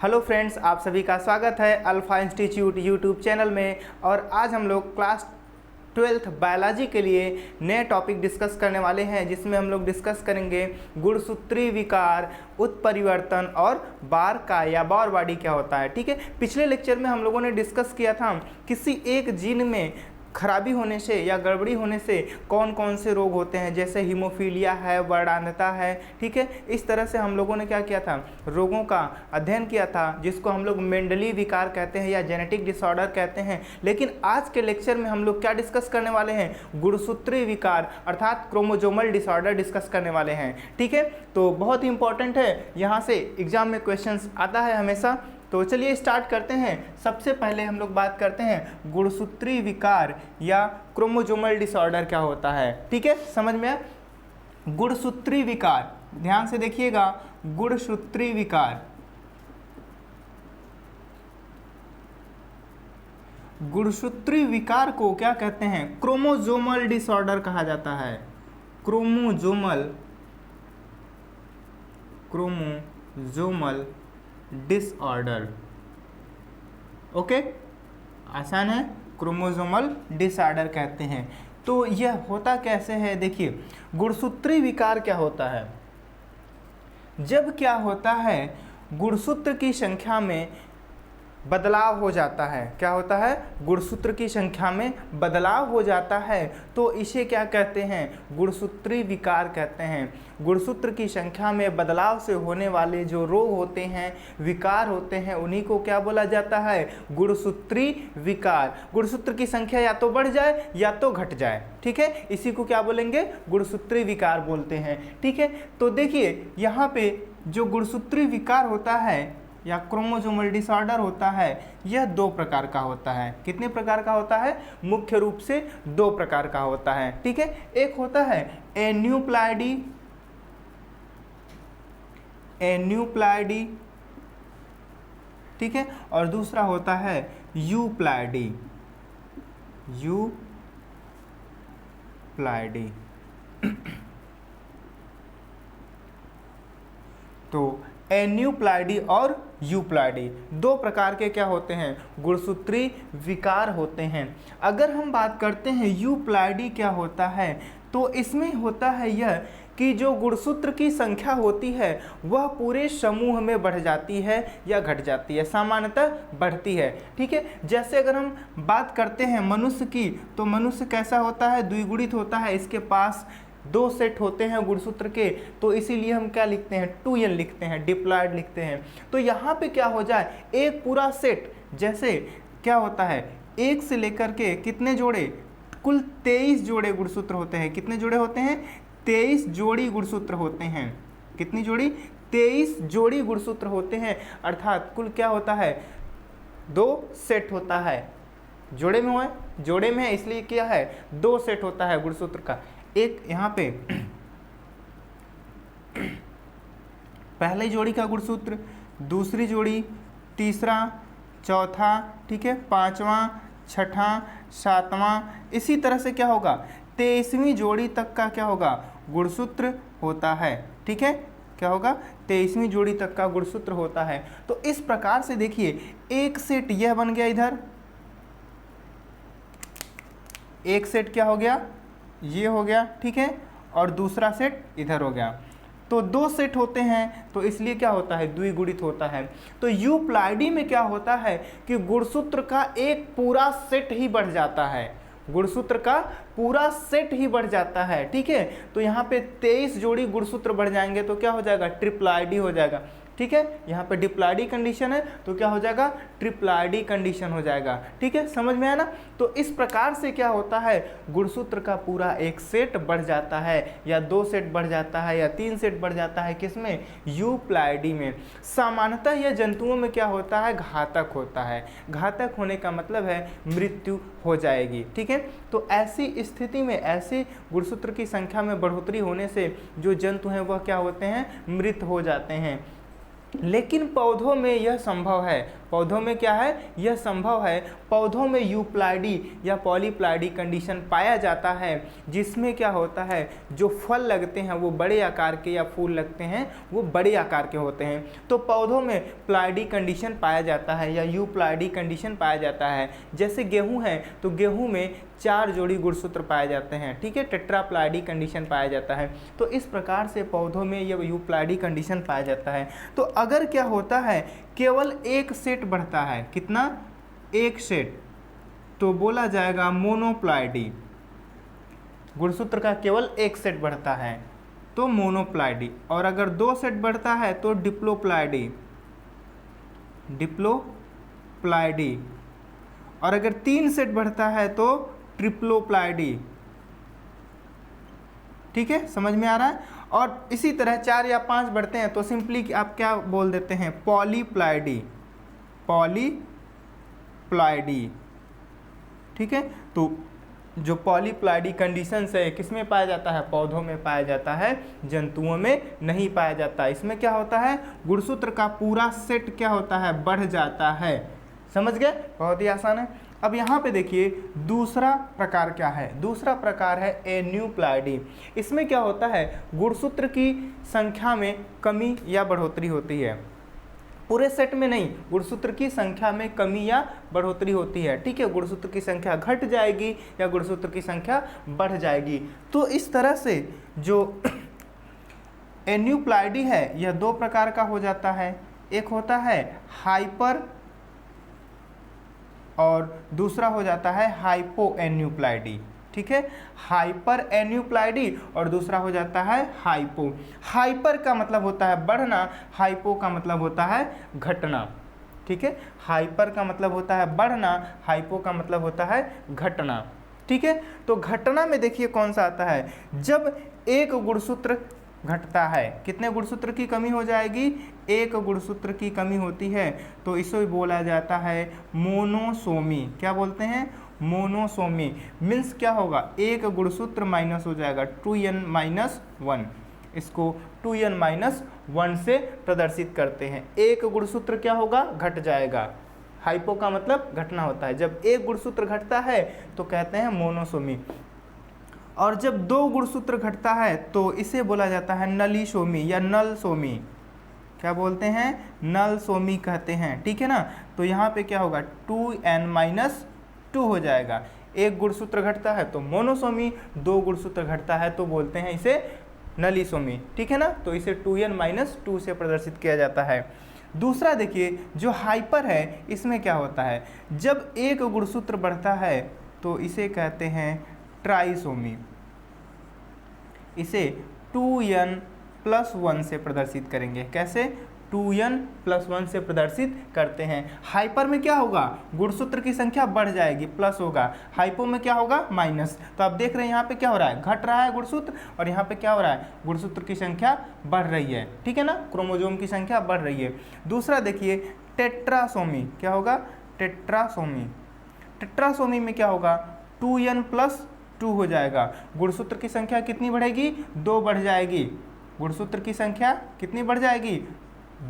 Hello friends, आप सभी का स्वागत है अल्फा इंस्टीट्यूट यूट्यूब चैनल में। और आज हम लोग क्लास 12th बायोलॉजी के लिए नए टॉपिक डिस्कस करने वाले हैं, जिसमें हम लोग डिस्कस करेंगे गुणसूत्री विकार, उत्परिवर्तन और बार का या बार बॉडी क्या होता है। ठीक है, पिछले लेक्चर में हम लोगों ने डिस्कस किया था किसी एक जीन में खराबी होने से या गड़बड़ी होने से कौन कौन से रोग होते हैं, जैसे हीमोफीलिया है, वर्णांधता है। ठीक है, इस तरह से हम लोगों ने क्या किया था, रोगों का अध्ययन किया था, जिसको हम लोग मेंडली विकार कहते हैं या जेनेटिक डिसऑर्डर कहते हैं। लेकिन आज के लेक्चर में हम लोग क्या डिस्कस करने वाले हैं, गुणसूत्री विकार अर्थात क्रोमोजोमल डिसऑर्डर डिस्कस करने वाले हैं। ठीक है, तो बहुत ही इंपॉर्टेंट है, यहाँ से एग्जाम में क्वेश्चन आता है हमेशा। तो चलिए स्टार्ट करते हैं। सबसे पहले हम लोग बात करते हैं गुणसूत्री विकार या क्रोमोजोमल डिसऑर्डर क्या होता है। ठीक है, समझ में आया? गुणसूत्री विकार, ध्यान से देखिएगा, गुणसूत्री विकार, गुणसूत्री विकार को क्या कहते हैं, क्रोमोजोमल डिसऑर्डर कहा जाता है। Chromosomal disorder. ओके, आसान है, क्रोमोजोमल डिसऑर्डर कहते हैं। तो यह होता कैसे है, देखिए गुणसूत्री विकार क्या होता है। जब क्या होता है, गुणसूत्र की संख्या में बदलाव हो जाता है। क्या होता है, गुणसूत्र की संख्या में बदलाव हो जाता है, तो इसे क्या कहते हैं, गुणसूत्री विकार कहते हैं। गुणसूत्र की संख्या में बदलाव से होने वाले जो रोग होते हैं, विकार होते हैं, उन्हीं को क्या बोला जाता है, गुणसूत्री विकार। गुणसूत्र की संख्या या तो बढ़ जाए या तो घट जाए। ठीक है, इसी को क्या बोलेंगे, गुणसूत्री विकार बोलते हैं। ठीक है, तो देखिए यहाँ पे जो गुणसूत्री विकार होता है या क्रोमोजोमल डिसऑर्डर होता है, यह दो प्रकार का होता है। कितने प्रकार का होता है, मुख्य रूप से दो प्रकार का होता है। ठीक है, एक होता है एन्यूप्लाइडी, ठीक है, और दूसरा होता है यूप्लाइडी। तो एन्यूप्लाइडी और यूप्लाइडी दो प्रकार के क्या होते हैं, गुणसूत्री विकार होते हैं। अगर हम बात करते हैं यूप्लाइडी क्या होता है, तो इसमें होता है यह कि जो गुणसूत्र की संख्या होती है वह पूरे समूह में बढ़ जाती है या घट जाती है, सामान्यतः बढ़ती है। ठीक है, जैसे अगर हम बात करते हैं मनुष्य की, तो मनुष्य कैसा होता है, द्विगुणित होता है। इसके पास दो सेट होते हैं गुणसूत्र के, तो इसीलिए हम क्या लिखते हैं, 2n लिखते हैं, डिप्लॉयड लिखते हैं। तो यहाँ पे क्या हो जाए, एक पूरा सेट, जैसे क्या होता है, एक से लेकर के कितने जोड़े, कुल 23 जोड़े गुणसूत्र होते हैं। कितने जोड़े होते हैं, 23 जोड़ी गुणसूत्र होते हैं। कितनी जोड़ी, 23 जोड़ी गुणसूत्र होते हैं। अर्थात कुल क्या होता है, 2 सेट होता है। जोड़े में है, जोड़े में है, इसलिए क्या है, 2 सेट होता है गुणसूत्र का। एक यहाँ पे पहली जोड़ी का गुणसूत्र, दूसरी जोड़ी, तीसरा, चौथा, ठीक है, पांचवा, छठा, सातवां, इसी तरह से क्या होगा, 23वीं जोड़ी तक का क्या होगा, गुणसूत्र होता है। ठीक है, क्या होगा, 23वीं जोड़ी तक का गुणसूत्र होता है। तो इस प्रकार से देखिए, एक सेट यह बन गया, इधर एक सेट क्या हो गया, ये हो गया। ठीक है, और दूसरा सेट इधर हो गया। तो 2 सेट होते हैं, तो इसलिए क्या होता है, द्विगुणित होता है। तो यूप्लाइडी में क्या होता है कि गुणसूत्र का एक पूरा सेट ही बढ़ जाता है, गुणसूत्र का पूरा सेट ही बढ़ जाता है। ठीक है, तो यहाँ पे 23 जोड़ी गुणसूत्र बढ़ जाएंगे, तो क्या हो जाएगा, ट्रिप्लॉइडी हो जाएगा। ठीक है, यहाँ पे डिप्लॉइडी कंडीशन है, तो क्या हो जाएगा, ट्रिप्लॉइडी कंडीशन हो जाएगा। ठीक है, समझ में आया ना? तो इस प्रकार से क्या होता है, गुणसूत्र का पूरा एक सेट बढ़ जाता है, या 2 सेट बढ़ जाता है, या 3 सेट बढ़ जाता है। किसमें, यूप्लाइडी में। सामान्यतः यह जंतुओं में क्या होता है, घातक होता है। घातक होने का मतलब है मृत्यु हो जाएगी। ठीक है, तो ऐसी स्थिति में, ऐसी गुणसूत्र की संख्या में बढ़ोतरी होने से जो जंतु हैं वह क्या होते हैं, मृत हो जाते हैं। लेकिन पौधों में यह संभव है, पौधों में क्या है, यह संभव है। पौधों में यूप्लाइडी या पॉलीप्लाइडी कंडीशन पाया जाता है, जिसमें क्या होता है, जो फल लगते हैं वो बड़े आकार के या फूल लगते हैं वो बड़े आकार के होते हैं। तो पौधों में प्लाइडी कंडीशन पाया जाता है या यूप्लाइडी कंडीशन पाया जाता है। जैसे गेहूं है तो गेहूं में 4 जोड़ी गुणसूत्र पाए जाते हैं, ठीक है, टेट्राप्लाइडी कंडीशन पाया जाता है। तो इस प्रकार से पौधों में यह यूप्लाइडी कंडीशन पाया जाता है। तो अगर क्या होता है, केवल एक सेट बढ़ता है, कितना, एक सेट, तो बोला जाएगा मोनोप्लाइडी। गुणसूत्र का केवल एक सेट बढ़ता है तो मोनोप्लाइडी, और अगर 2 सेट बढ़ता है तो डिप्लोप्लाइडी, डिप्लोप्लाइडी, और अगर 3 सेट बढ़ता है तो ट्रिप्लोप्लाइडी। ठीक है, समझ में आ रहा है। और इसी तरह 4 या 5 बढ़ते हैं तो सिंपली आप क्या बोल देते हैं, पॉलीप्लाइडी, पॉलीप्लाइडी। ठीक है, तो जो पॉलीप्लाइडी कंडीशंस है किसमें पाया जाता है, पौधों में पाया जाता है, जंतुओं में नहीं पाया जाता। इसमें क्या होता है, गुणसूत्र का पूरा सेट क्या होता है, बढ़ जाता है। समझ गए, बहुत ही आसान है। अब यहाँ पे देखिए दूसरा प्रकार क्या है, दूसरा प्रकार है एन्यूप्लाइडी। इसमें क्या होता है, गुणसूत्र की संख्या में कमी या बढ़ोतरी होती है, पूरे सेट में नहीं, गुणसूत्र की संख्या में कमी या बढ़ोतरी होती है। ठीक है, गुणसूत्र की संख्या घट जाएगी या गुणसूत्र की संख्या बढ़ जाएगी। तो इस तरह से जो एन्यूप्लाइडी है यह 2 प्रकार का हो जाता है, एक होता है हाइपर और दूसरा हो जाता है हाइपो एन्यूप्लाइडी। ठीक है, हाइपर एन्यूप्लाइडी और दूसरा हो जाता है हाइपो। हाइपर का मतलब होता है बढ़ना, हाइपो का मतलब होता है घटना। ठीक है, हाइपर का मतलब होता है बढ़ना, हाइपो का मतलब होता है घटना। ठीक है, तो घटना में देखिए कौन सा आता है, जब एक गुणसूत्र घटता है, कितने गुणसूत्र की कमी हो जाएगी, एक गुणसूत्र की कमी होती है, तो इसे बोला जाता है मोनोसोमी। क्या बोलते हैं, मोनोसोमी। मीन्स क्या होगा, एक गुणसूत्र माइनस हो जाएगा 2n-1, इसको 2n-1 से प्रदर्शित करते हैं। एक गुणसूत्र क्या होगा, घट जाएगा। हाइपो का मतलब घटना होता है, जब एक गुणसूत्र घटता है तो कहते हैं मोनोसोमी, और जब 2 गुणसूत्र घटता है तो इसे बोला जाता है नलीसोमी या नलसोमी। क्या बोलते हैं, नलसोमी कहते हैं। ठीक है ना, तो यहाँ पे क्या होगा, 2n-2 हो जाएगा। एक गुणसूत्र घटता है तो मोनोसोमी, 2 गुणसूत्र घटता है तो बोलते हैं इसे नलीसोमी। ठीक है ना, तो इसे 2n-2 से प्रदर्शित किया जाता है। दूसरा देखिए जो हाइपर है, इसमें क्या होता है, जब एक गुणसूत्र बढ़ता है तो इसे कहते हैं ट्राइसोमी। इसे 2n+1 से प्रदर्शित करेंगे। कैसे, 2n+1 से प्रदर्शित करते हैं। हाइपर में क्या होगा, गुणसूत्र की संख्या बढ़ जाएगी, प्लस होगा। हाइपो में क्या होगा, माइनस। तो आप देख रहे हैं यहाँ पे क्या हो रहा है, घट रहा है गुणसूत्र, और यहाँ पे क्या हो रहा है, गुणसूत्र की संख्या बढ़ रही है। ठीक है ना, क्रोमोसोम की संख्या बढ़ रही है। दूसरा देखिए टेट्रासोमी, क्या होगा, टेट्रासोमी। टेट्रासोमी में क्या होगा, 2n+2 हो जाएगा। गुणसूत्र की संख्या कितनी बढ़ेगी, 2 बढ़ जाएगी। गुणसूत्र की संख्या कितनी बढ़ जाएगी,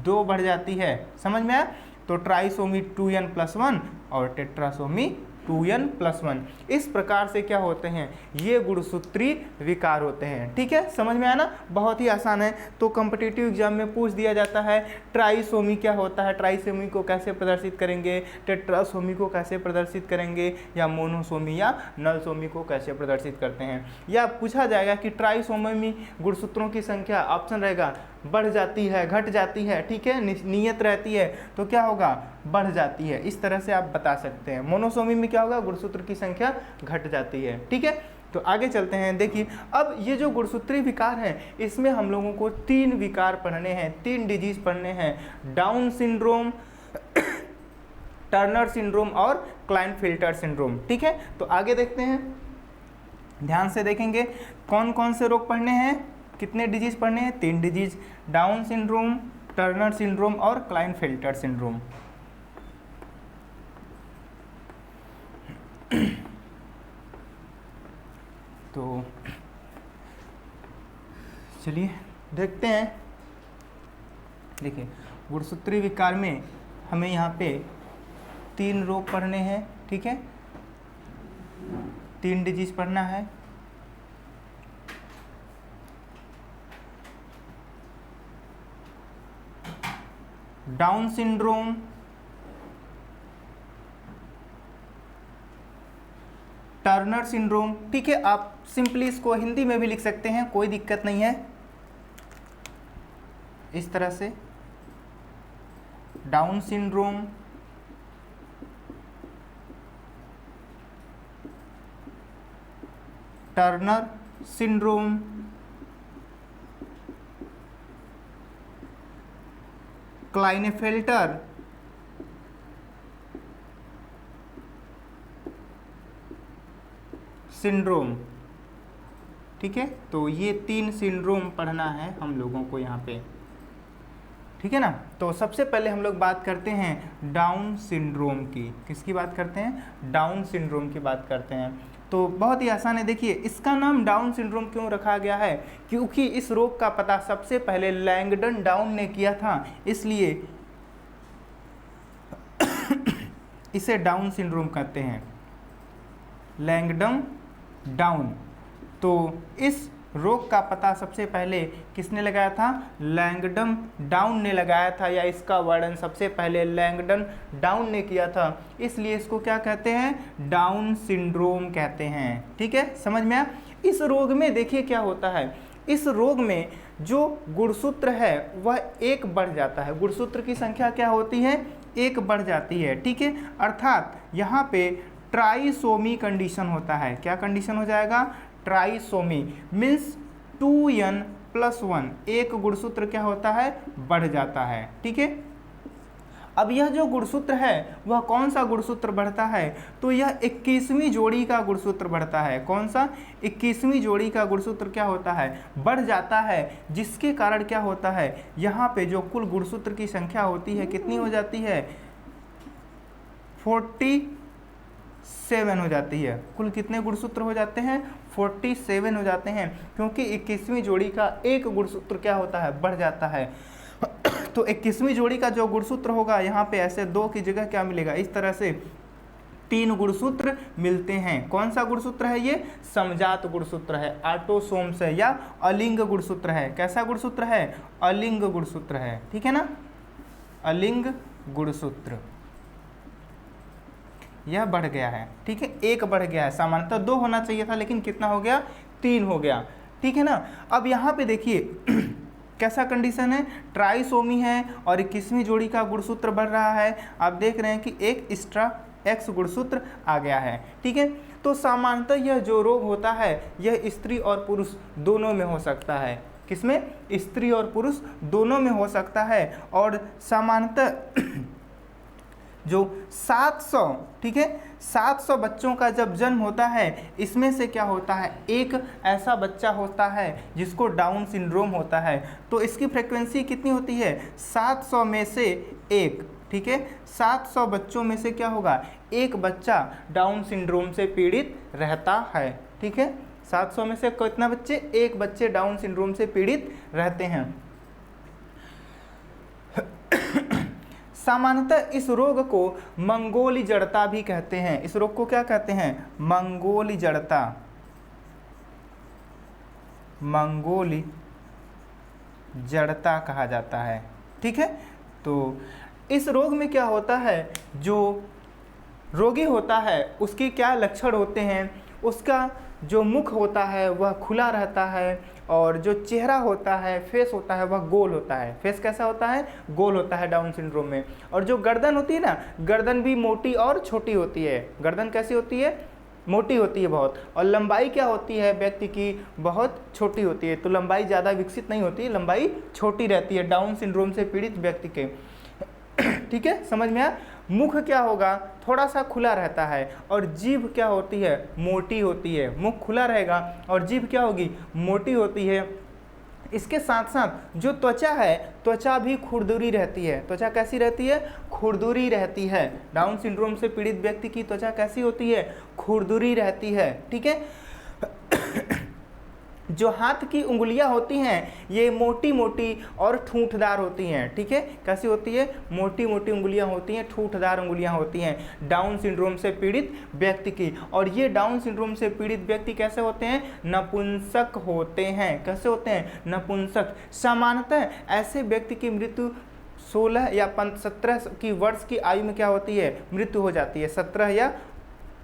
2 बढ़ जाती है। समझ में आया, तो ट्राइसोमी 2n+1 और टेट्रासोमी 2n+1। इस प्रकार से क्या होते हैं, ये गुणसूत्री विकार होते हैं। ठीक है, समझ में आया ना, बहुत ही आसान है। तो कॉम्पिटिटिव एग्जाम में पूछ दिया जाता है ट्राइसोमी क्या होता है, ट्राइसोमी को कैसे प्रदर्शित करेंगे, टेट्रासोमी को कैसे प्रदर्शित करेंगे, या मोनोसोमी या नलसोमी को कैसे प्रदर्शित करते हैं। या पूछा जाएगा कि ट्राइसोमी में गुणसूत्रों की संख्या, ऑप्शन रहेगा बढ़ जाती है, घट जाती है। ठीक है, नियत रहती है तो क्या होगा, बढ़ जाती है। इस तरह से आप बता सकते हैं। मोनोसोमी में क्या होगा, गुणसूत्र की संख्या घट जाती है। ठीक है, तो आगे चलते हैं। देखिए अब ये जो गुणसूत्री विकार है, इसमें हम लोगों को 3 विकार पढ़ने हैं, 3 डिजीज पढ़ने हैं, डाउन सिंड्रोम, टर्नर सिंड्रोम और क्लाइनफिल्टर सिंड्रोम। ठीक है, तो आगे देखते हैं, ध्यान से देखेंगे कौन कौन से रोग पढ़ने हैं, कितने डिजीज पढ़ने हैं, 3 disease, down syndrome, Turner syndrome और क्लाइनफिल्टर सिंड्रोम। तो चलिए देखते हैं। देखिए गुणसूत्री विकार में हमें यहाँ पे 3 रोग पढ़ने हैं, ठीक है, 3 डिजीज पढ़ना है। डाउन सिंड्रोम, टर्नर सिंड्रोम, ठीक है, आप सिंपली इसको हिंदी में भी लिख सकते हैं, कोई दिक्कत नहीं है। इस तरह से Down syndrome, Turner syndrome, Klinefelter syndrome, ठीक है। तो ये 3 सिंड्रोम पढ़ना है हम लोगों को यहाँ पे, ठीक है ना। तो सबसे पहले हम लोग बात करते हैं डाउन सिंड्रोम की। किसकी बात करते हैं? डाउन सिंड्रोम की बात करते हैं। तो बहुत ही आसान है, देखिए इसका नाम डाउन सिंड्रोम क्यों रखा गया है, क्योंकि इस रोग का पता सबसे पहले लैंगडन डाउन ने किया था, इसलिए इसे डाउन सिंड्रोम कहते हैं, लैंगडन डाउन। तो इस रोग का पता सबसे पहले किसने लगाया था? लैंगडन डाउन ने लगाया था, या इसका वर्णन सबसे पहले लैंगडन डाउन ने किया था, इसलिए इसको क्या कहते हैं? डाउन सिंड्रोम कहते हैं, ठीक है, समझ में आया। इस रोग में देखिए क्या होता है, इस रोग में जो गुणसूत्र है वह 1 बढ़ जाता है, गुणसूत्र की संख्या क्या होती है? 1 बढ़ जाती है, ठीक है। अर्थात यहाँ पे ट्राइसोमी कंडीशन होता है। क्या कंडीशन हो जाएगा? ट्राइसोमी मीन्स 2n+1, एक गुणसूत्र क्या होता है? बढ़ जाता है, ठीक है। अब यह जो गुणसूत्र है वह कौन सा गुणसूत्र बढ़ता है? तो यह 21वीं जोड़ी का गुणसूत्र बढ़ता है। कौन सा? 21वीं जोड़ी का गुणसूत्र क्या होता है? बढ़ जाता है, जिसके कारण क्या होता है, यहाँ पे जो कुल गुणसूत्र की संख्या होती है कितनी हो जाती है? 47 हो जाती है। कुल कितने गुणसूत्र हो जाते हैं? 47 हो जाते हैं, क्योंकि 21वीं जोड़ी का एक गुणसूत्र क्या होता है? बढ़ जाता है। तो 21वीं जोड़ी का जो गुणसूत्र होगा, यहाँ पे ऐसे 2 की जगह क्या मिलेगा? इस तरह से 3 गुणसूत्र मिलते हैं। कौन सा गुणसूत्र है ये? समजात गुणसूत्र है, ऑटोसोम्स है, या अलिंग गुणसूत्र है। कैसा गुणसूत्र है? अलिंग गुणसूत्र है, ठीक है ना, अलिंग गुणसूत्र। यह बढ़ गया है, ठीक है, 1 बढ़ गया है, सामान्यतः 2 होना चाहिए था, लेकिन कितना हो गया? 3 हो गया, ठीक है ना। अब यहाँ पे देखिए कैसा कंडीशन है? ट्राइसोमी है और 21वीं जोड़ी का गुणसूत्र बढ़ रहा है। आप देख रहे हैं कि एक एक्स्ट्रा एक्स गुणसूत्र आ गया है, ठीक है। तो सामान्यतः यह जो रोग होता है यह स्त्री और पुरुष दोनों में हो सकता है। किसमें? स्त्री और पुरुष दोनों में हो सकता है। और सामान्यतः जो 700, ठीक है, 700 बच्चों का जब जन्म होता है, इसमें से क्या होता है? एक ऐसा बच्चा होता है जिसको डाउन सिंड्रोम होता है। तो इसकी फ्रीक्वेंसी कितनी होती है? 700 में से 1, ठीक है, 700 बच्चों में से क्या होगा? एक बच्चा डाउन सिंड्रोम से पीड़ित रहता है, ठीक है। 700 में से कितना बच्चे? 1 बच्चे डाउन सिंड्रोम से पीड़ित रहते हैं। सामान्यतः इस रोग को मंगोली जड़ता भी कहते हैं। इस रोग को क्या कहते हैं? मंगोली जड़ता, मंगोली जड़ता कहा जाता है, ठीक है। तो इस रोग में क्या होता है, जो रोगी होता है उसके क्या लक्षण होते हैं? उसका जो मुख होता है वह खुला रहता है, और जो चेहरा होता है, फेस होता है, वह गोल होता है। फेस कैसा होता है? गोल होता है डाउन सिंड्रोम में। और जो गर्दन होती है ना, गर्दन भी मोटी और छोटी होती है। गर्दन कैसी होती है? मोटी होती है बहुत। और लंबाई क्या होती है व्यक्ति की? बहुत छोटी होती है। तो लंबाई ज़्यादा विकसित नहीं होती, लंबाई छोटी रहती है डाउन सिंड्रोम से पीड़ित व्यक्ति के, ठीक है, समझ में आया। मुख क्या होगा? थोड़ा सा खुला रहता है। और जीभ क्या होती है? मोटी होती है। मुख खुला रहेगा और जीभ क्या होगी? मोटी होती है। इसके साथ साथ जो त्वचा है, त्वचा भी खुरदुरी रहती है। त्वचा कैसी रहती है? खुरदुरी रहती है। डाउन सिंड्रोम से पीड़ित व्यक्ति की त्वचा कैसी होती है? खुरदुरी रहती है, ठीक है। जो हाथ की उंगलियां होती हैं ये मोटी मोटी और ठूंठदार होती हैं। ठीक है, कैसी होती है? मोटी मोटी उंगलियां होती हैं, ठूंठदार उंगलियां होती हैं डाउन सिंड्रोम से पीड़ित व्यक्ति की। और ये डाउन सिंड्रोम से पीड़ित व्यक्ति कैसे होते हैं? नपुंसक होते हैं। कैसे होते हैं? नपुंसक। सामान्यतः ऐसे व्यक्ति की मृत्यु 16 या 17 की वर्ष की आयु में क्या होती है? मृत्यु हो जाती है। 17 या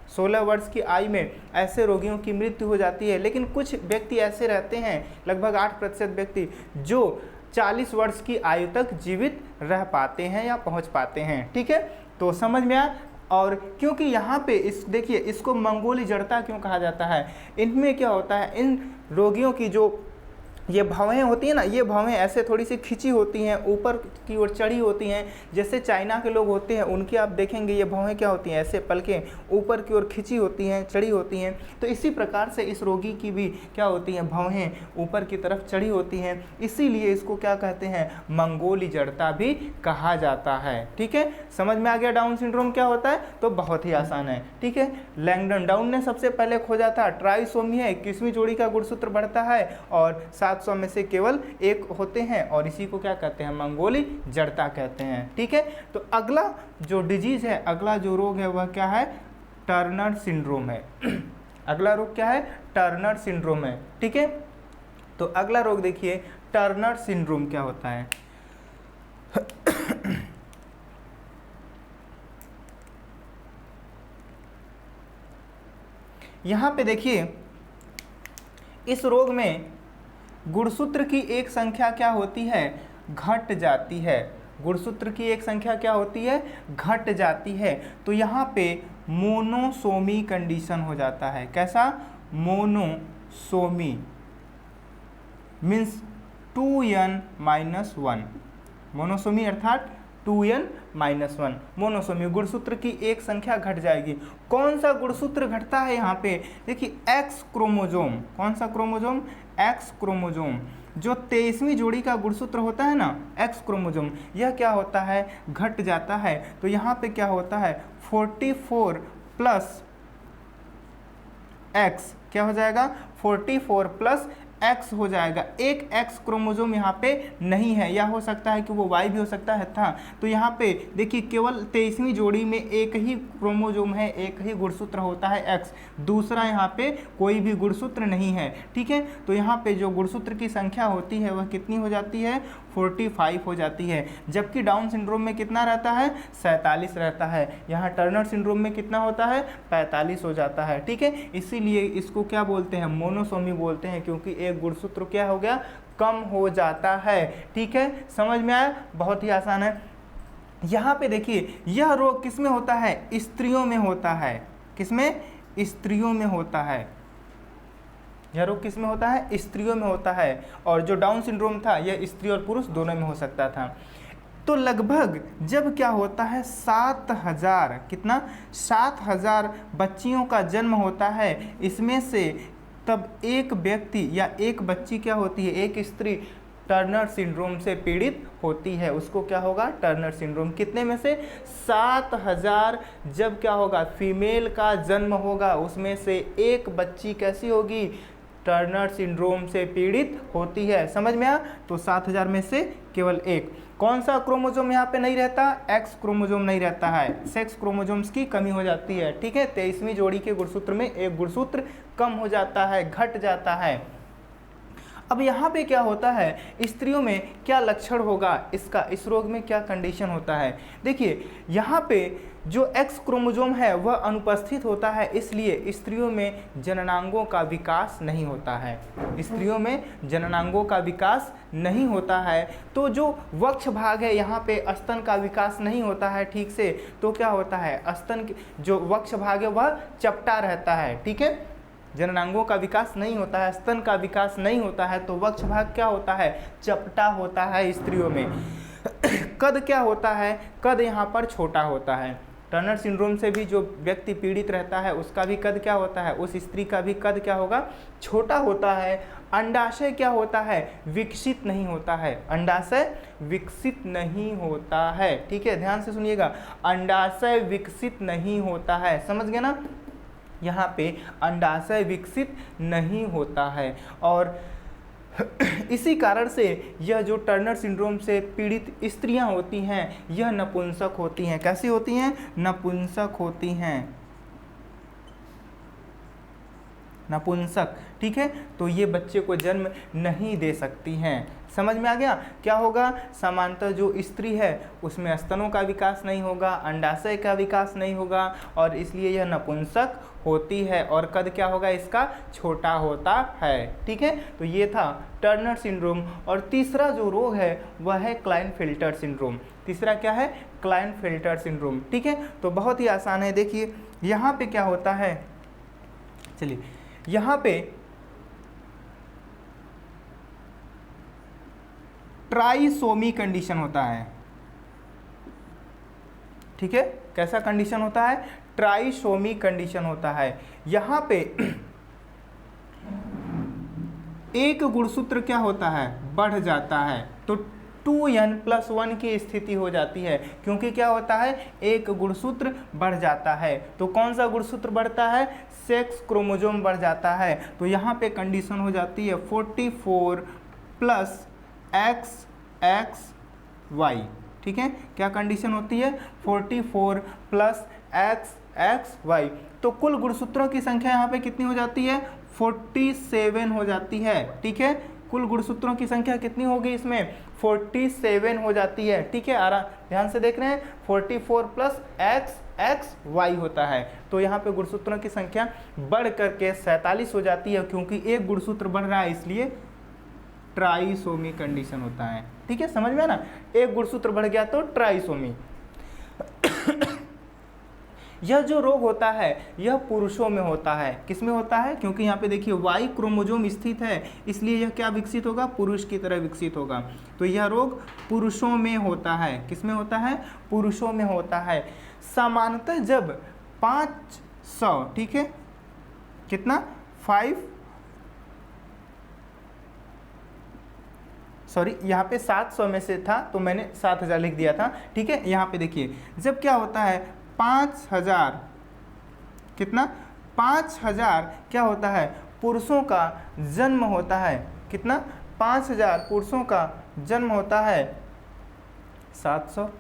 16 वर्ष की आयु में ऐसे रोगियों की मृत्यु हो जाती है। लेकिन कुछ व्यक्ति ऐसे रहते हैं, लगभग 8% व्यक्ति, जो 40 वर्ष की आयु तक जीवित रह पाते हैं या पहुंच पाते हैं। ठीक है, तो समझ में आया। और क्योंकि यहाँ पे इस देखिए इसको मंगोली जड़ता क्यों कहा जाता है? इनमें क्या होता है, इन रोगियों की जो ये भवें होती हैं ना, ये भवें ऐसे थोड़ी सी खिंची होती हैं, ऊपर की ओर चढ़ी होती हैं। जैसे चाइना के लोग होते हैं उनकी आप देखेंगे ये भवें क्या होती हैं? ऐसे पलकें ऊपर की ओर खिंची होती हैं, चढ़ी होती हैं। तो इसी प्रकार से इस रोगी की भी क्या होती हैं? भवें ऊपर की तरफ चढ़ी होती हैं। इसीलिए इसको क्या कहते हैं? मंगोली जड़ता भी कहा जाता है। ठीक है, समझ में आ गया डाउन सिंड्रोम क्या होता है? तो बहुत ही आसान है। ठीक है, लैंगडन डाउन ने सबसे पहले खोजा था। ट्राइसोमी है, 21वीं जोड़ी का गुणसूत्र बढ़ता है और 700 में से केवल एक होते हैं, और इसी को क्या कहते हैं? मंगोली जड़ता कहते हैं। ठीक है, तो अगला जो डिजीज है, अगला जो रोग है वह क्या है? टर्नर सिंड्रोम है। अगला रोग क्या है? टर्नर सिंड्रोम है। ठीक है, तो अगला रोग देखिए टर्नर सिंड्रोम क्या होता है। यहां पे देखिए इस रोग में गुणसूत्र की एक संख्या क्या होती है? घट जाती है। गुणसूत्र की एक संख्या क्या होती है? घट जाती है। तो यहाँ पे मोनोसोमी कंडीशन हो जाता है। कैसा? Monosomy means 2n-1। मोनोसोमी अर्थात 2n-1। मोनोसोमी, गुणसूत्र की एक संख्या घट जाएगी। कौन सा गुणसूत्र घटता है यहाँ पे? देखिए एक्स क्रोमोजोम। कौन सा क्रोमोजोम? X chromosome. जो 23वीं जोड़ी का गुणसूत्र होता है ना, एक्स क्रोमोजोम, यह क्या होता है? घट जाता है। तो यहाँ पे क्या होता है? 44 प्लस एक्स क्या हो जाएगा? 44 प्लस एक्स हो जाएगा। एक एक्स क्रोमोजोम यहाँ पे नहीं है, या हो सकता है कि वो वाई भी हो सकता है था। तो यहाँ पे देखिए केवल 23वीं जोड़ी में एक ही क्रोमोजोम है, एक ही गुणसूत्र होता है एक्स, दूसरा यहाँ पे कोई भी गुणसूत्र नहीं है। ठीक है, तो यहाँ पे जो गुणसूत्र की संख्या होती है वह कितनी हो जाती है? 45 हो जाती है। जबकि डाउन सिंड्रोम में कितना रहता है? 47 रहता है। यहाँ टर्नर सिंड्रोम में कितना होता है? 45 हो जाता है। ठीक है, इसीलिए इसको क्या बोलते हैं? मोनोसोमी बोलते हैं, क्योंकि एक गुणसूत्र क्या हो गया? कम हो जाता है। ठीक है, समझ में आया? बहुत ही आसान है। यहाँ पे देखिए यह रोग किसमें होता है? स्त्रियों में होता है। किसमें? स्त्रियों में होता है। यह रोग किसमें होता है? स्त्रियों में होता है। और जो डाउन सिंड्रोम था यह स्त्री और पुरुष दोनों में हो सकता था। तो लगभग जब क्या होता है? 7000, कितना? 7000 बच्चियों का जन्म होता है। इसमें से तब एक व्यक्ति या एक बच्ची क्या होती है? एक स्त्री टर्नर सिंड्रोम से पीड़ित होती है। उसको क्या होगा? Turner syndrome. कितने में से? 7000 जब क्या होगा? फीमेल का जन्म होगा, उसमें से एक बच्ची कैसी होगी? टर्नर सिंड्रोम से पीड़ित होती है। समझ में आया? तो 7000 में से केवल एक। कौन सा क्रोमोजोम यहाँ पे नहीं रहता? एक्स क्रोमोजोम नहीं रहता है। सेक्स क्रोमोजोम्स की कमी हो जाती है। ठीक है, 23वीं जोड़ी के गुणसूत्र में एक गुणसूत्र कम हो जाता है, घट जाता है। अब यहाँ पे क्या होता है? स्त्रियों में क्या लक्षण होगा इसका? इस रोग में क्या कंडीशन होता है? देखिए यहाँ पे जो एक्स क्रोमोजोम है वह अनुपस्थित होता है, इसलिए स्त्रियों में जननांगों का विकास नहीं होता है। स्त्रियों में जननांगों का विकास नहीं होता है। तो जो वक्ष भाग है यहाँ पे स्तन का विकास नहीं होता है ठीक से। तो क्या होता है? स्तन जो वक्ष भाग है वह चपटा रहता है। ठीक है, जननांगों का विकास नहीं होता है, स्तन का विकास नहीं होता है, तो वक्ष भाग क्या होता है? चपटा होता है स्त्रियों में। कद क्या होता है? कद यहाँ पर छोटा होता है। टर्नर सिंड्रोम से भी जो व्यक्ति पीड़ित रहता है उसका भी कद क्या होता है? उस स्त्री का भी कद क्या होगा? छोटा होता है। अंडाशय क्या होता है? विकसित नहीं होता है। अंडाशय विकसित नहीं होता है। ठीक है, ध्यान से सुनिएगा, अंडाशय विकसित नहीं होता है। समझ गए ना? यहाँ पे अंडाशय विकसित नहीं होता है। और इसी कारण से यह जो टर्नर सिंड्रोम से पीड़ित स्त्रियां होती हैं यह नपुंसक होती हैं। कैसी होती हैं? नपुंसक होती हैं, नपुंसक। ठीक है, तो ये बच्चे को जन्म नहीं दे सकती हैं। समझ में आ गया? क्या होगा? सामान्यतः जो स्त्री है उसमें स्तनों का विकास नहीं होगा, अंडाशय का विकास नहीं होगा, और इसलिए यह नपुंसक होती है और कद क्या होगा इसका? छोटा होता है। ठीक है, तो ये था टर्नर सिंड्रोम। और तीसरा जो रोग है वह है क्लाइनफेल्टर सिंड्रोम। तीसरा क्या है? Klinefelter syndrome. ठीक है, तो बहुत ही आसान है। देखिए यहाँ पे क्या होता है, चलिए यहाँ पे ट्राइसोमी कंडीशन होता है। ठीक है, कैसा कंडीशन होता है? ट्राइसोमी कंडीशन होता है। यहाँ पे एक गुणसूत्र क्या होता है? बढ़ जाता है, तो 2n+1 की स्थिति हो जाती है, क्योंकि क्या होता है? एक गुणसूत्र बढ़ जाता है। तो कौन सा गुणसूत्र बढ़ता है? सेक्स क्रोमोसोम बढ़ जाता है। तो यहाँ पे कंडीशन हो जाती है 44 + XXY। ठीक है, क्या कंडीशन होती है? 44 + XXY। तो कुल गुणसूत्रों की संख्या यहाँ पे कितनी हो जाती है? 47 हो जाती है। ठीक है, कुल गुणसूत्रों की संख्या कितनी होगी इसमें? 47 हो जाती है। ठीक है, ध्यान से देख रहे हैं, 44 + XXY होता है। तो यहाँ पे गुणसूत्रों की संख्या बढ़ करके 47 हो जाती है, क्योंकि एक गुणसूत्र बढ़ रहा है, इसलिए ट्राइसोमी कंडीशन होता है। ठीक है, समझ में ना? एक गुणसूत्र बढ़ गया तो ट्राइसोमी। यह जो रोग होता है यह पुरुषों में होता है। किस में होता है? क्योंकि यहाँ पे देखिए Y क्रोमोसोम स्थित है, इसलिए यह क्या विकसित होगा? पुरुष की तरह विकसित होगा। तो यह रोग पुरुषों में होता है। किस में होता है? पुरुषों में होता है। सामान्यतः जब 500, ठीक है, कितना? 5, सॉरी यहाँ पे 700 में से था तो मैंने 7000 लिख दिया था। ठीक है, यहाँ पे देखिए जब क्या होता है 5000, कितना? 5000 क्या होता है? पुरुषों का जन्म होता है। कितना? 5000 पुरुषों का जन्म होता है। 700,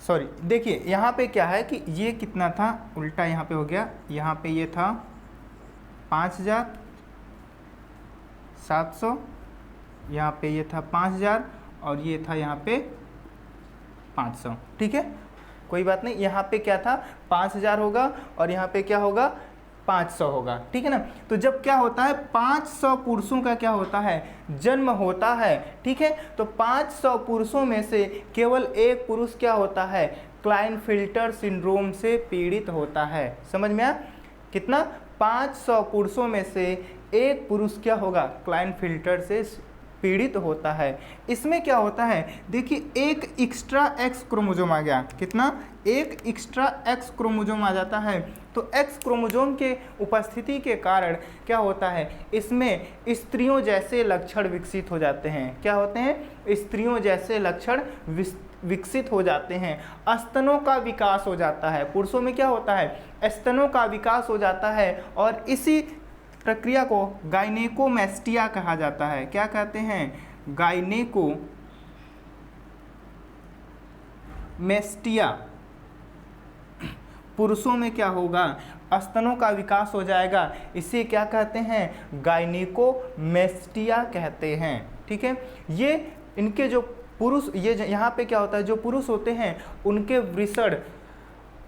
सॉरी देखिए यहाँ पे क्या है कि ये कितना था? उल्टा यहाँ पे हो गया। यहाँ पे ये था 5000, 700, यहाँ पे ये था 5000 और ये था यहाँ पे 500। ठीक है, कोई बात नहीं। यहाँ पे क्या था? 5000 होगा और यहाँ पे क्या होगा? 500 होगा। ठीक है ना? तो जब क्या होता है 500 पुरुषों का क्या होता है? जन्म होता है। ठीक है, तो 500 पुरुषों में से केवल एक पुरुष क्या होता है? क्लाइनफेल्टर सिंड्रोम से पीड़ित होता है। समझ में आया? कितना? 500 पुरुषों में से एक पुरुष क्या होगा? क्लाइनफेल्टर से पीड़ित होता है। इसमें क्या होता है? देखिए एक एक्स्ट्रा एक्स क्रोमोसोम आ गया। कितना? एक एक्स्ट्रा एक्स क्रोमोसोम आ जाता है। तो एक्स क्रोमोसोम के उपस्थिति के कारण क्या होता है? इसमें स्त्रियों जैसे लक्षण विकसित हो जाते हैं। क्या होते हैं? स्त्रियों जैसे लक्षण विकसित हो जाते हैं। स्तनों का विकास हो जाता है। पुरुषों में क्या होता है? स्तनों का विकास हो जाता है और इसी प्रक्रिया को गाइनेकोमेस्टिया कहा जाता है। क्या कहते हैं? गाइनेकोमेस्टिया। पुरुषों में क्या होगा? स्तनों का विकास हो जाएगा। इसे क्या कहते हैं? गाइनेकोमेस्टिया कहते हैं। ठीक है, ये इनके जो पुरुष, ये यहाँ पे क्या होता है? जो पुरुष होते हैं उनके वृषण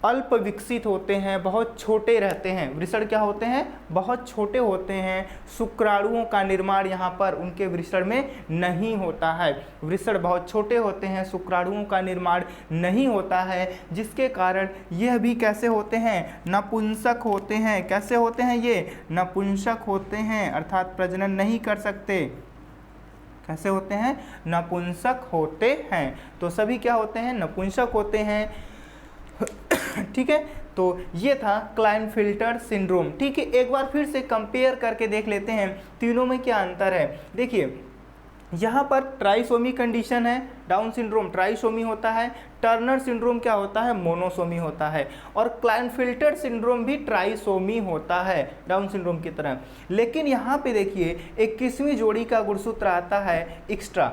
अल्प विकसित होते हैं, बहुत छोटे रहते हैं। वृषण क्या होते हैं? बहुत छोटे होते हैं। शुक्राणुओं का निर्माण यहाँ पर उनके वृषण में नहीं होता है। वृषण बहुत छोटे होते हैं, शुक्राणुओं का निर्माण नहीं होता है, जिसके कारण यह भी कैसे होते हैं? नपुंसक होते हैं। कैसे होते हैं ये? नपुंसक होते हैं, अर्थात प्रजनन नहीं कर सकते। कैसे होते हैं? नपुंसक होते हैं। तो सभी क्या होते हैं? नपुंसक होते हैं। ठीक है, तो ये था क्लाइनफेल्टर सिंड्रोम। ठीक है, एक बार फिर से कंपेयर करके देख लेते हैं तीनों में क्या अंतर है। देखिए यहाँ पर ट्राइसोमी कंडीशन है, डाउन सिंड्रोम ट्राइसोमी होता है, टर्नर सिंड्रोम क्या होता है, मोनोसोमी होता है, और क्लाइनफिल्टर सिंड्रोम भी ट्राइसोमी होता है डाउन सिंड्रोम की तरह। लेकिन यहाँ पे देखिए 21वीं जोड़ी का गुणसूत्र आता है एक्स्ट्रा,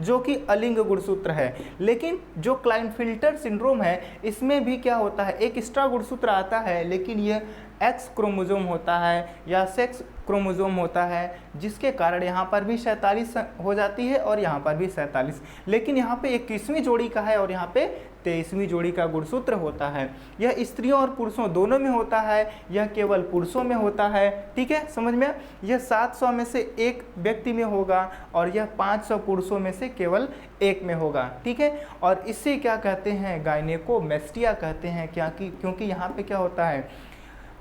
जो कि अलिंग गुणसूत्र है। लेकिन जो क्लाइनफिल्टर सिंड्रोम है इसमें भी क्या होता है, एक एक्स्ट्रा गुणसूत्र आता है, लेकिन यह एक्स क्रोमोसोम होता है या सेक्स क्रोमोसोम होता है, जिसके कारण यहाँ पर भी 47 हो जाती है और यहाँ पर भी 47। लेकिन यहाँ पे 21वीं जोड़ी का है और यहाँ पे 23वीं जोड़ी का गुणसूत्र होता है। यह स्त्रियों और पुरुषों दोनों में होता है, यह केवल पुरुषों में होता है। ठीक है, समझ में? यह 700 में से एक व्यक्ति में होगा और यह 500 पुरुषों में से केवल एक में होगा। ठीक है, और इसे क्या कहते हैं, गायनेकोमेस्टिया कहते हैं। क्या कि क्योंकि यहाँ पे क्या होता है,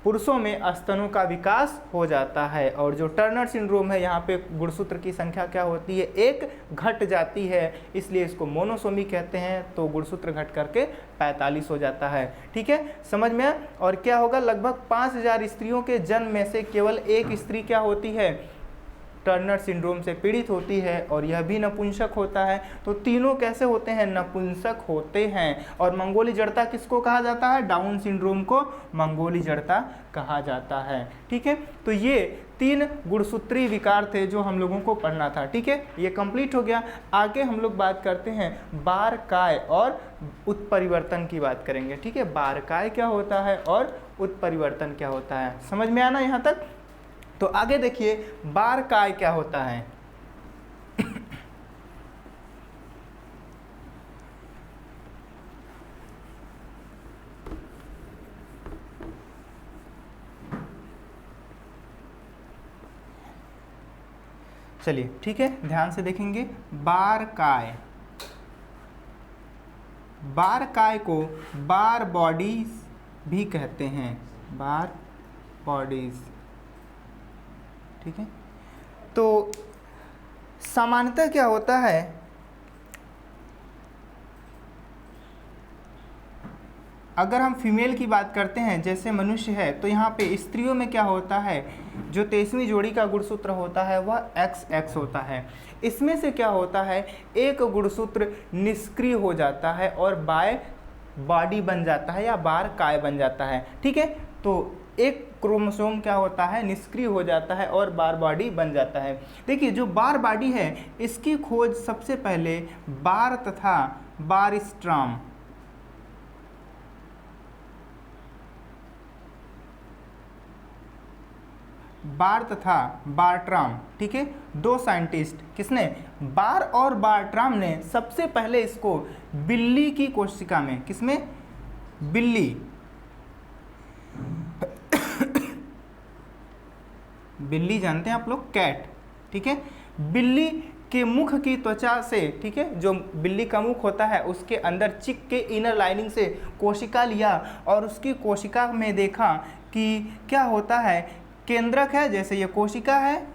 पुरुषों में स्तनों का विकास हो जाता है। और जो टर्नर सिंड्रोम है यहाँ पे गुणसूत्र की संख्या क्या होती है, एक घट जाती है, इसलिए इसको मोनोसोमी कहते हैं। तो गुणसूत्र घट करके 45 हो जाता है। ठीक है, समझ में? और क्या होगा, लगभग 5000 स्त्रियों के जन्म में से केवल एक स्त्री क्या होती है, टर्नर सिंड्रोम से पीड़ित होती है, और यह भी नपुंसक होता है। तो तीनों कैसे होते हैं, नपुंसक होते हैं। और मंगोली जड़ता किसको कहा जाता है, डाउन सिंड्रोम को मंगोली जड़ता कहा जाता है। ठीक है, तो ये 3 गुणसूत्री विकार थे जो हम लोगों को पढ़ना था। ठीक है, ये कंप्लीट हो गया। आगे हम लोग बात करते हैं बारकाय और उत्परिवर्तन की बात करेंगे। ठीक है, बारकाय क्या होता है और उत्परिवर्तन क्या होता है, समझ में आना यहाँ तक? तो आगे देखिए बारकाय क्या होता है। चलिए ठीक है, ध्यान से देखेंगे। बारकाय, बारकाय को बार बॉडीज भी कहते हैं, बार बॉडीज। ठीक है, तो सामान्यतः क्या होता है, अगर हम फीमेल की बात करते हैं, जैसे मनुष्य है, तो यहाँ पे स्त्रियों में क्या होता है, जो 23वीं जोड़ी का गुणसूत्र होता है वह XX होता है। इसमें से क्या होता है, एक गुणसूत्र निष्क्रिय हो जाता है और बाय बॉडी बन जाता है या बारकाय बन जाता है। ठीक है, तो एक क्रोमोसोम क्या होता है, निष्क्रिय हो जाता है और बार बॉडी बन जाता है। देखिए जो बार बॉडी है इसकी खोज सबसे पहले बार तथा बारस्ट्राम, बार तथा बार्ट्राम, ठीक है, 2 साइंटिस्ट, किसने, बार और बार्ट्राम ने सबसे पहले इसको बिल्ली की कोशिका में, किसमें, बिल्ली, बिल्ली जानते हैं आप लोग, कैट। ठीक है, बिल्ली के मुख की त्वचा से, ठीक है, जो बिल्ली का मुख होता है उसके अंदर चिक के इनर लाइनिंग से कोशिका लिया और उसकी कोशिका में देखा कि क्या होता है, केंद्रक है, जैसे ये कोशिका है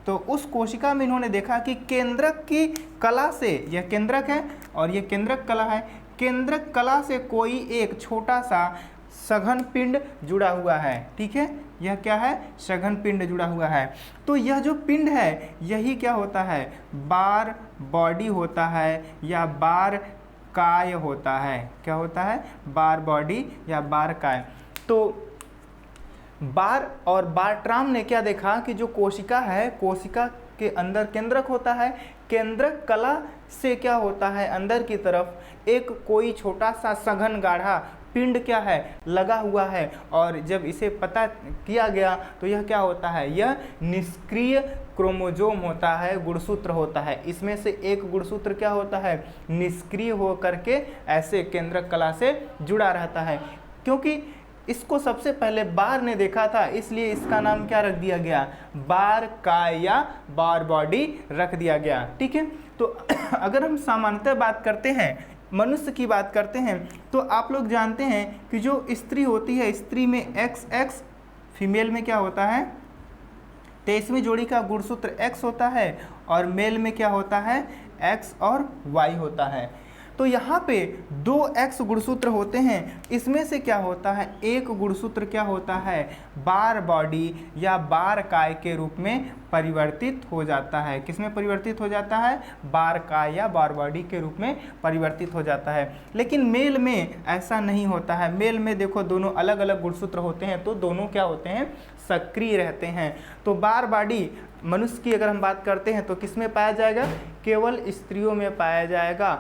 तो उस कोशिका में इन्होंने देखा कि केंद्रक की कला से, यह केंद्रक है और ये केंद्रक कला है, केंद्रक कला से कोई एक छोटा सा सघन पिंड जुड़ा हुआ है। ठीक है, यह क्या है, सघन पिंड जुड़ा हुआ है। तो यह जो पिंड है यही क्या होता है, बार बॉडी होता है या बार काय होता है। क्या होता है, बार बॉडी या बार काय। तो बार और बार्ट्राम ने क्या देखा कि जो कोशिका है, कोशिका के अंदर केंद्रक होता है, केंद्रक कला से क्या होता है, अंदर की तरफ एक कोई छोटा सा सघन गाढ़ा पिंड क्या है, लगा हुआ है। और जब इसे पता किया गया तो यह क्या होता है, यह निष्क्रिय क्रोमोसोम होता है, गुणसूत्र होता है। इसमें से एक गुणसूत्र क्या होता है, निष्क्रिय हो करके ऐसे केंद्रक कला से जुड़ा रहता है। क्योंकि इसको सबसे पहले बार ने देखा था इसलिए इसका नाम क्या रख दिया गया, बार काय या बार बॉडी रख दिया गया। ठीक है, तो अगर हम सामान्यतः बात करते हैं, मनुष्य की बात करते हैं, तो आप लोग जानते हैं कि जो स्त्री होती है, स्त्री में XX, फीमेल में क्या होता है, 23वीं जोड़ी का गुणसूत्र X होता है और मेल में क्या होता है, X और Y होता है। तो यहाँ पे 2x गुणसूत्र होते हैं, इसमें से क्या होता है, एक गुणसूत्र क्या होता है, बार बॉडी या बार काय के रूप में परिवर्तित हो जाता है। किसमें परिवर्तित हो जाता है, बार काय या बार बॉडी के रूप में परिवर्तित हो जाता है। लेकिन मेल में ऐसा नहीं होता है। मेल में देखो दोनों अलग अलग गुणसूत्र होते हैं, तो दोनों क्या होते हैं, सक्रिय रहते हैं। तो बार बॉडी मनुष्य की अगर हम बात करते हैं तो किस में पाया जाएगा, केवल स्त्रियों में पाया जाएगा,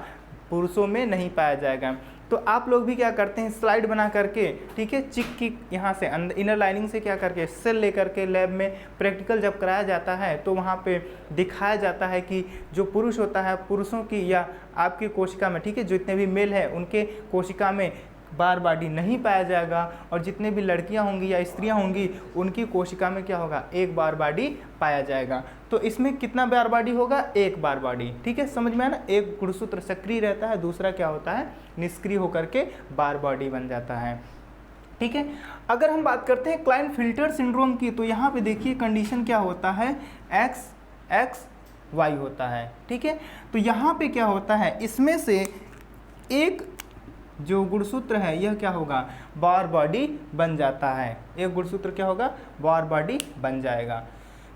पुरुषों में नहीं पाया जाएगा। तो आप लोग भी क्या करते हैं, स्लाइड बना करके, ठीक है, चिक की यहाँ से अंदर इनर लाइनिंग से क्या करके सेल लेकर के लैब में प्रैक्टिकल जब कराया जाता है तो वहाँ पे दिखाया जाता है कि जो पुरुष होता है, पुरुषों की या आपकी कोशिका में, ठीक है, जितने भी मेल है उनके कोशिका में बार बॉडी नहीं पाया जाएगा, और जितने भी लड़कियां होंगी या स्त्रियां होंगी उनकी कोशिका में क्या होगा, एक बार बॉडी पाया जाएगा। तो इसमें कितना बार बॉडी होगा, एक बार बॉडी। ठीक है, समझ में आया ना, एक गुणसूत्र सक्रिय रहता है, दूसरा क्या होता है, निष्क्रिय होकर के बार बॉडी बन जाता है। ठीक है, अगर हम बात करते हैं क्लाइनफिल्टर सिंड्रोम की, तो यहाँ पे देखिए कंडीशन क्या होता है, XXY होता है। ठीक है, तो यहाँ पे क्या होता है, इसमें से एक जो गुणसूत्र है यह क्या होगा, बार बॉडी बन जाता है। एक गुणसूत्र क्या होगा, बार बॉडी बन जाएगा।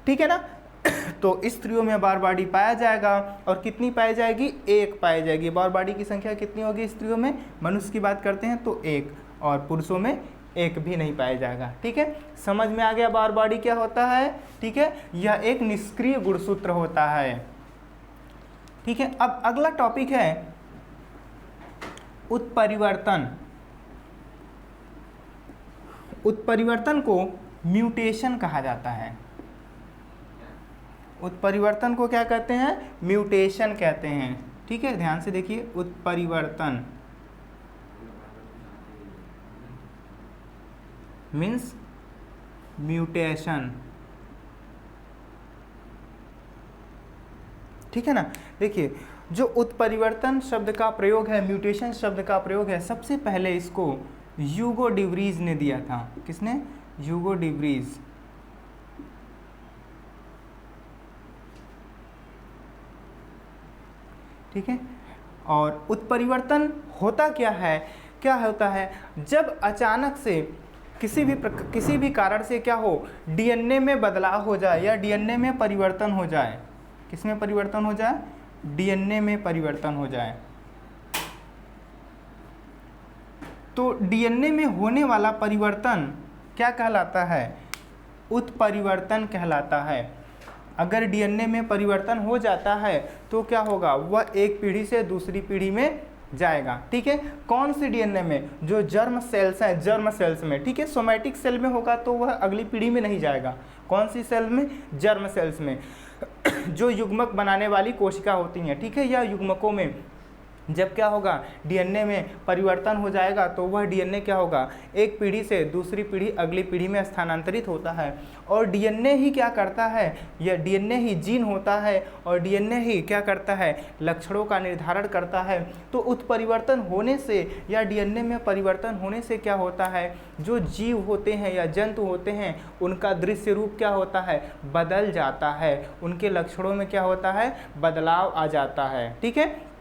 ठीक है ना, तो स्त्रियों में बार बॉडी पाया जाएगा, और कितनी पाई जाएगी, एक पाई जाएगी। बार बॉडी की संख्या कितनी होगी स्त्रियों में, मनुष्य की बात करते हैं तो एक, और पुरुषों में एक भी नहीं पाया जाएगा। ठीक है, समझ में आ गया बार बॉडी क्या होता है। ठीक है, यह एक निष्क्रिय गुणसूत्र होता है। ठीक है, अब अगला टॉपिक है उत्परिवर्तन। उत्परिवर्तन को म्यूटेशन कहा जाता है। उत्परिवर्तन को क्या कहते हैं, म्यूटेशन कहते हैं। ठीक है, ध्यान से देखिए, उत्परिवर्तन मीन्स म्यूटेशन। ठीक है ना, देखिए जो उत्परिवर्तन शब्द का प्रयोग है, म्यूटेशन शब्द का प्रयोग है, सबसे पहले इसको ह्यूगो डिवरीज ने दिया था। किसने, ह्यूगो डिवरीज। ठीक है, और उत्परिवर्तन होता क्या है, क्या होता है, जब अचानक से किसी भी कारण से क्या हो, डीएनए में बदलाव हो जाए या डीएनए में परिवर्तन हो जाए। किसमें परिवर्तन हो जाए, डीएनए में परिवर्तन हो जाए। तो डीएनए में होने वाला परिवर्तन क्या कहलाता है, उत्परिवर्तन कहलाता है। अगर डीएनए में परिवर्तन हो जाता है तो क्या होगा, वह एक पीढ़ी से दूसरी पीढ़ी में जाएगा। ठीक है, कौन सी डीएनए में, जो जर्म सेल्स हैं, जर्म सेल्स में। ठीक है, सोमैटिक सेल में होगा तो वह अगली पीढ़ी में नहीं जाएगा। कौन सी सेल में, जर्म सेल्स में, जो युग्मक बनाने वाली कोशिका होती हैं। ठीक है, या युग्मकों में जब क्या होगा, डीएनए में परिवर्तन हो जाएगा तो वह डीएनए क्या होगा, एक पीढ़ी से दूसरी पीढ़ी, अगली पीढ़ी में स्थानांतरित होता है। और डीएनए ही क्या करता है, यह डीएनए ही जीन होता है, और डीएनए ही क्या करता है, लक्षणों का निर्धारण करता है। तो उत्परिवर्तन होने से या डीएनए में परिवर्तन होने से क्या होता है, जो जीव होते हैं या जंतु होते हैं उनका दृश्य रूप क्या होता है, बदल जाता है। उनके लक्षणों में क्या होता है, बदलाव आ जाता है। ठीक है,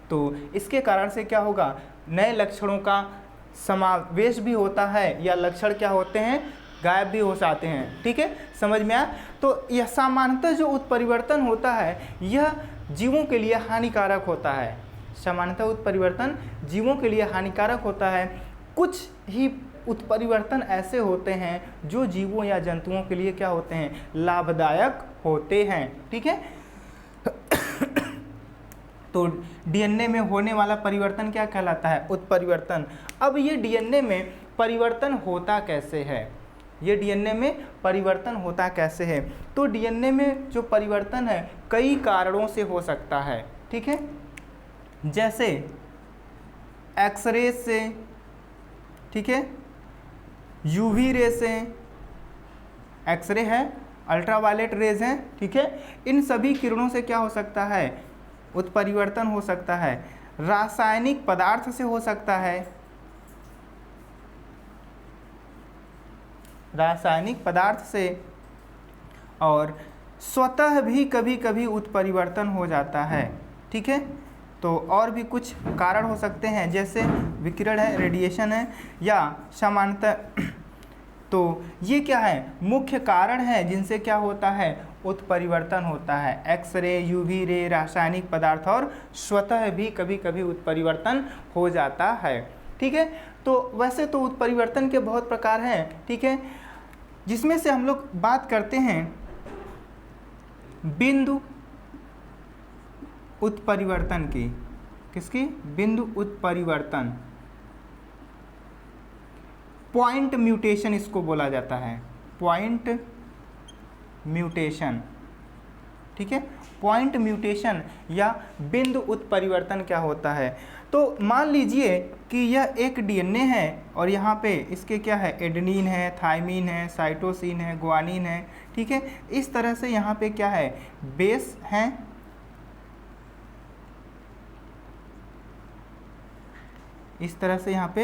तो इसके कारण से क्या होगा, नए लक्षणों का समावेश भी होता है, या लक्षण क्या होते हैं, गायब भी हो जाते हैं। ठीक है, समझ में आया। तो यह सामान्यतः जो उत्परिवर्तन होता है यह जीवों के लिए हानिकारक होता है। सामान्यतः उत्परिवर्तन जीवों के लिए हानिकारक होता है। कुछ ही उत्परिवर्तन ऐसे होते हैं जो जीवों या जंतुओं के लिए क्या होते हैं, लाभदायक होते हैं। ठीक है, तो डीएनए में होने वाला परिवर्तन क्या कहलाता है, उत्परिवर्तन। अब ये डीएनए में परिवर्तन होता कैसे है, ये डीएनए में परिवर्तन होता कैसे है, तो डीएनए में जो परिवर्तन है कई कारणों से हो सकता है। ठीक है, जैसे एक्सरे से, ठीक है, यूवी रे से, एक्सरे है, अल्ट्रावायलेट रेज हैं। ठीक है, इन सभी किरणों से क्या हो सकता है, उत्परिवर्तन हो सकता है। रासायनिक पदार्थ से हो सकता है, रासायनिक पदार्थ से, और स्वतः भी कभी कभी उत्परिवर्तन हो जाता है। ठीक है, तो और भी कुछ कारण हो सकते हैं, जैसे विकिरण है, रेडिएशन है, या सामान्यतः तो ये क्या है, मुख्य कारण है जिनसे क्या होता है, उत्परिवर्तन होता है। एक्सरे, यूवी रे, रासायनिक पदार्थ और स्वतः भी कभी कभी उत्परिवर्तन हो जाता है। ठीक है, तो वैसे तो उत्परिवर्तन के बहुत प्रकार हैं। ठीक है, जिसमें से हम लोग बात करते हैं बिंदु उत्परिवर्तन की। किसकी? बिंदु उत्परिवर्तन, पॉइंट म्यूटेशन इसको बोला जाता है, पॉइंट म्यूटेशन। ठीक है, पॉइंट म्यूटेशन या बिंदु उत्परिवर्तन क्या होता है? तो मान लीजिए कि यह एक डीएनए है और यहाँ पे इसके क्या है, एडेनिन है, थाइमिन है, साइटोसिन है, ग्वानिन है। ठीक है, इस तरह से यहाँ पे क्या है, बेस हैं, इस तरह से यहाँ पे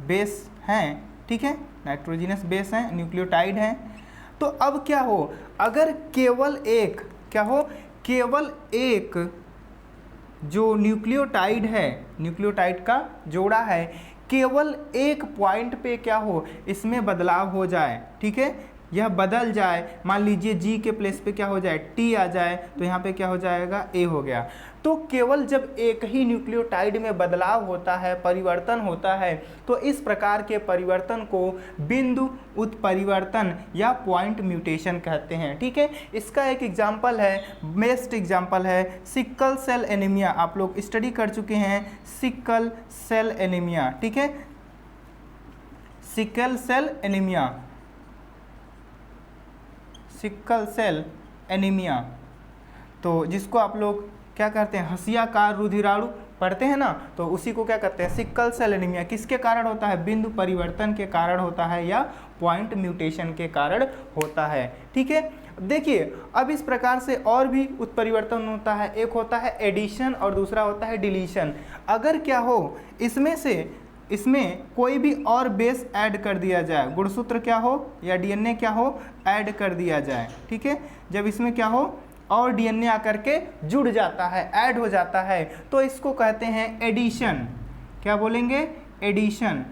बेस हैं। ठीक है, नाइट्रोजिनस बेस हैं, न्यूक्लियोटाइड हैं। तो अब क्या हो, अगर केवल एक क्या हो, केवल एक जो न्यूक्लियोटाइड है, न्यूक्लियोटाइड का जोड़ा है, केवल एक पॉइंट पे क्या हो, इसमें बदलाव हो जाए। ठीक है, यह बदल जाए, मान लीजिए जी के प्लेस पे क्या हो जाए, टी आ जाए, तो यहाँ पे क्या हो जाएगा, ए हो गया। तो केवल जब एक ही न्यूक्लियोटाइड में बदलाव होता है, परिवर्तन होता है, तो इस प्रकार के परिवर्तन को बिंदु उत्परिवर्तन या पॉइंट म्यूटेशन कहते हैं। ठीक है, इसका एक एग्जाम्पल है, बेस्ट एग्जाम्पल है सिकल सेल एनीमिया। आप लोग स्टडी कर चुके हैं सिकल सेल एनीमिया। ठीक है, sickle cell anaemia, sickle cell anaemia, तो जिसको आप लोग क्या करते हैं, हंसियाकार रुधिराणु पढ़ते हैं ना, तो उसी को क्या करते हैं, सिकल सेल एनीमिया। किसके कारण होता है, बिंदु परिवर्तन के कारण होता है या पॉइंट म्यूटेशन के कारण होता है। ठीक है, देखिए अब इस प्रकार से और भी उत्परिवर्तन होता है, एक होता है एडिशन और दूसरा होता है डिलीशन। अगर क्या हो, इसमें कोई भी और बेस ऐड कर दिया जाए, गुणसूत्र क्या हो या डीएनए क्या हो, ऐड कर दिया जाए। ठीक है, जब इसमें क्या हो और डीएनए आकर के जुड़ जाता है, ऐड हो जाता है, तो इसको कहते हैं एडिशन। क्या बोलेंगे, एडिशन।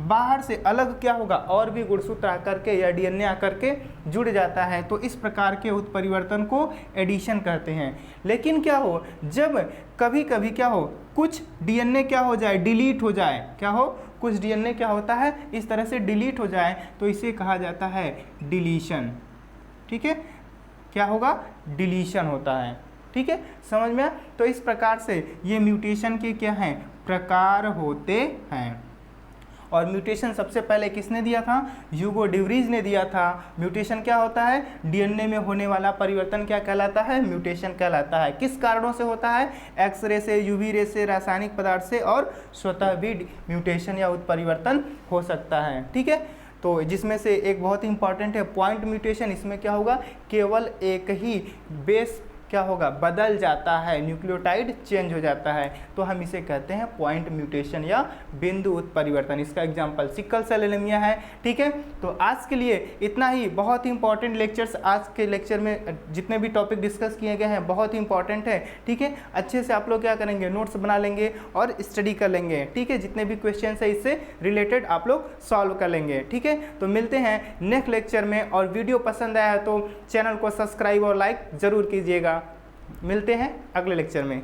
बाहर से अलग क्या होगा, और भी गुणसूत्र आकर के या डीएनए आकर के जुड़ जाता है, तो इस प्रकार के उत्परिवर्तन को एडिशन कहते हैं। लेकिन क्या हो, जब कभी कभी क्या हो, कुछ डीएनए क्या हो जाए, डिलीट हो जाए, क्या हो, कुछ डीएनए क्या होता है, इस तरह से डिलीट हो जाए, तो इसे कहा जाता है डिलीशन। ठीक है, क्या होगा, डिलीशन होता है। ठीक है, समझ में? तो इस प्रकार से ये म्यूटेशन के क्या हैं, प्रकार होते हैं। और म्यूटेशन सबसे पहले किसने दिया था, ह्यूगो डिवरीज ने दिया था। म्यूटेशन क्या होता है, डीएनए में होने वाला परिवर्तन क्या कहलाता है, म्यूटेशन कहलाता है। किस कारणों से होता है, एक्सरे से, यूवी रे से, रासायनिक पदार्थ से, और स्वतः भी म्यूटेशन या उत्परिवर्तन हो सकता है। ठीक है, तो जिसमें से एक बहुत ही इंपॉर्टेंट है पॉइंट म्यूटेशन। इसमें क्या होगा, केवल एक ही बेस क्या होगा, बदल जाता है, न्यूक्लियोटाइड चेंज हो जाता है, तो हम इसे कहते हैं पॉइंट म्यूटेशन या बिंदु उत्परिवर्तन। इसका एग्जांपल सिकल सेल एनीमिया है। ठीक है, तो आज के लिए इतना ही। बहुत ही इंपॉर्टेंट लेक्चर्स, आज के लेक्चर में जितने भी टॉपिक डिस्कस किए गए हैं बहुत ही इंपॉर्टेंट है। ठीक है, अच्छे से आप लोग क्या करेंगे, नोट्स बना लेंगे और स्टडी कर लेंगे। ठीक है, जितने भी क्वेश्चन है इससे रिलेटेड आप लोग सॉल्व कर लेंगे। ठीक है, तो मिलते हैं नेक्स्ट लेक्चर में, और वीडियो पसंद आया है तो चैनल को सब्सक्राइब और लाइक ज़रूर कीजिएगा। मिलते हैं अगले लेक्चर में।